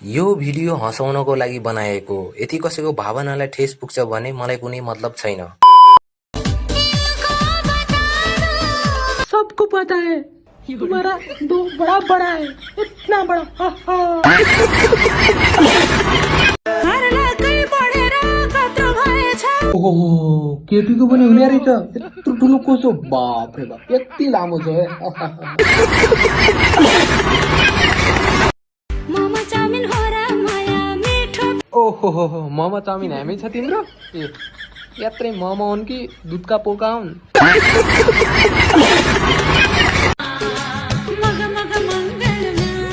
यो भिडियो हँसाउनको लागि बनाएको, यदि कसैको भावनालाई ठेस पुग्छ भने मलाई कुनै मतलब छैन। सबको पता है तुम्हारा दो बड़ा बड़ा है, इतना बड़ा। ओहो केटीको पनि हुने रहेछ, यत्रो ठुलो कोसो, बाप रे बाप, यति लामो छ है। ओहो मोमो चाउमिन हामी छ तिम्रो? ए यत्रै मोमो हुन् कि दुधका पोका हुन्?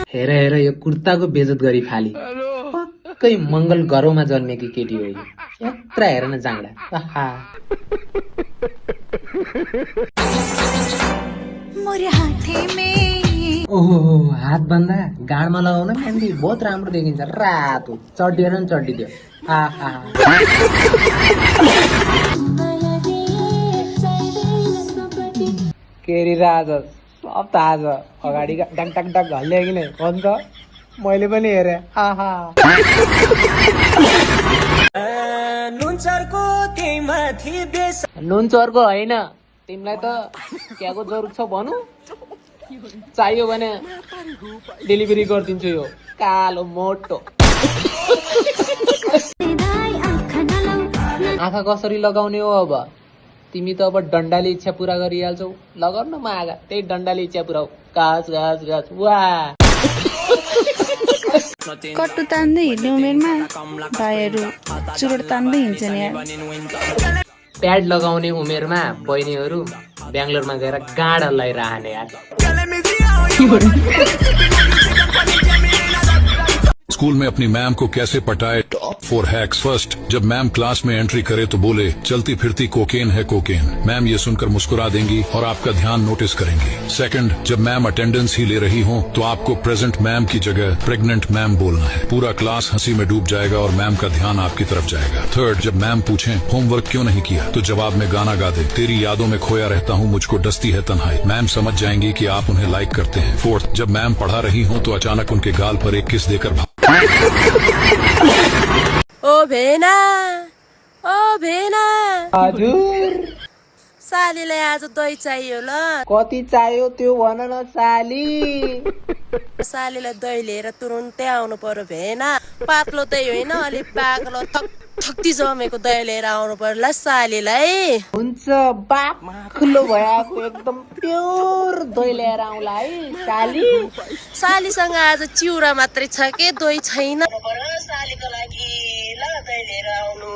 हेर हेर यो कुर्ताको बेजत गरी फाली, पक्कै मंगल घरौमा जन्मेकी केटी हो यो। यत्रा हेर न जाँडा। ओहो हात बन्दा गाडमा लगाउन मेहन्दी बहुत राम्रो देखिन्छ, रातो चड्डिएर नि चड्डिदियो। आहा केरी राज सब थाहा छ, अगाडि डक डक डक हल्ले कि नै भन्छ, मैले पनि हेरे। आहा नुन चर्को होइन, तिमीलाई त क्याको जरुरत छ भनु? चाहियो भने डेलिभरी गरिदिन्छु यो कालो मोटो। आँखा कसरी लगाउने हो अब? तिमी त अब डन्डाले इच्छा पूरा गरिहाल्छौ, लगाउ न म आँखा, त्यही डन्डाले इच्छा पुऱ्याउ। घाँस घाँस घाँस वाह। कट्टु तान्दै हिँड्ने उमेरमा भाइहरू चुरोट तान्दै हिँड्छन् यार। प्याड लगाउने उमेरमा बहिनीहरू बेङ्गलोरमा गएर गाड हल्लाइरहने यार। स्कूल में अपनी मैम को कैसे पटाए? 4 हैक्स। फर्स्ट, जब मैम क्लास में एंट्री करे तो बोले चलती फिरती कोकेन है कोकेन। मैम ये सुनकर मुस्कुरा देंगी और आपका ध्यान नोटिस करेंगी। सेकंड, जब मैम अटेंडेंस ही ले रही हो तो आपको प्रेजेंट मैम की जगह प्रेग्नेंट मैम बोलना है। पूरा क्लास हंसी में डूब जाएगा और मैम का ध्यान आपकी तरफ जाएगा। थर्ड, जब मैम पूछें होमवर्क क्यों नहीं किया तो जवाब में गाना गा दे, तेरी यादों में खोया रहता हूँ मुझको डसती है तन्हाई। मैम समझ जाएंगी कि आप उन्हें लाइक करते हैं। फोर्थ, जब मैम पढ़ा रही हो तो अचानक उनके गाल पर एक किस देकर ओ भेना, ओ भेना, हजुर सालीलाई आज दही चाहियो ल। कति चाहियो त्यो भन न साली। सालीलाई दही लिएर तुरुन्तै आउनु पर्यो भेना। पातलो दही होइन, अलिक बाक्लो थक्ती जमेको दही लिएर आउनु पर्यो ल सालीलाई। हुन्छ, बाक्लो भएको एकदम प्योर दही लिएर आउँला है साली। सालीसँग आज चिउरा मात्रै छ के दही छैन। सालीको लागि ल दही लिएर आउनु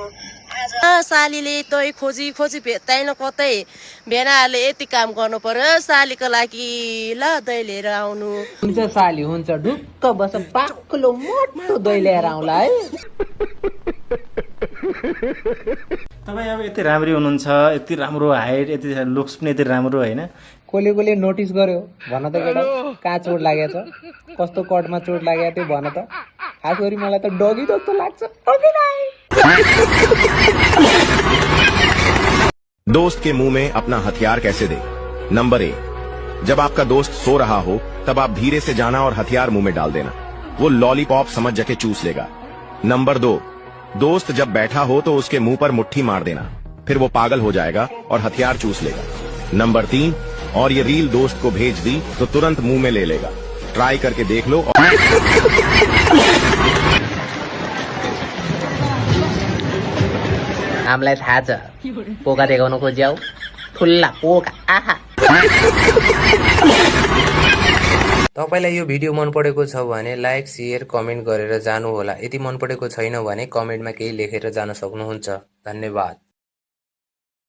आज। सालीले दही खोजी खोजी भेट्दैन कतै, भेनाहरूले यति काम गर्नु पर्यो सालीको लागि ल दही लिएर आउनु। हुन्छ साली हुन्छ, ढुक्क बस, बाक्लो मोटो दही लिएर आउँला है। तपाईँ अब यति राम्री हुनुहुन्छ, यति राम्रो हाइट, यति लुक्स पनि यति राम्रो होइन। कसले नोटिस गर्यो भन त केटा, कहाँ चोट लागेको छ, कस्तो कटमा चोट लागेको थियो भन त। खास गरी मलाई त डगी जस्तो लाग्छ। दोस्त के मुंह में अपना हथियार कैसे दे? नंबर 1, जब आपका दोस्त सो रहा हो तब आप धीरे से जाना और हथियार मुंह में डाल देना, वो लॉलीपॉप समझ जाके चूस लेगा। नंबर 2, दोस्त जब बैठा हो तो उसके मुंह पर मुट्ठी मार देना, फिर वो पागल हो जाएगा और हथियार चूस लेगा। नंबर 3, और ये रील दोस्त को भेज दी तो तुरंत मुंह में ले लेगा। ट्राई करके देख लो। हामीलाई थाहा छ पोका देखाउन खोज्याउ, ठुल्ला पोका। आहा तपाईलाई यो भिडियो मन परेको छ भने लाइक शेयर कमेन्ट गरेर जानु होला। यदि मन परेको छैन भने कमेन्टमा केही लेखेर जान सक्नुहुन्छ। धन्यवाद।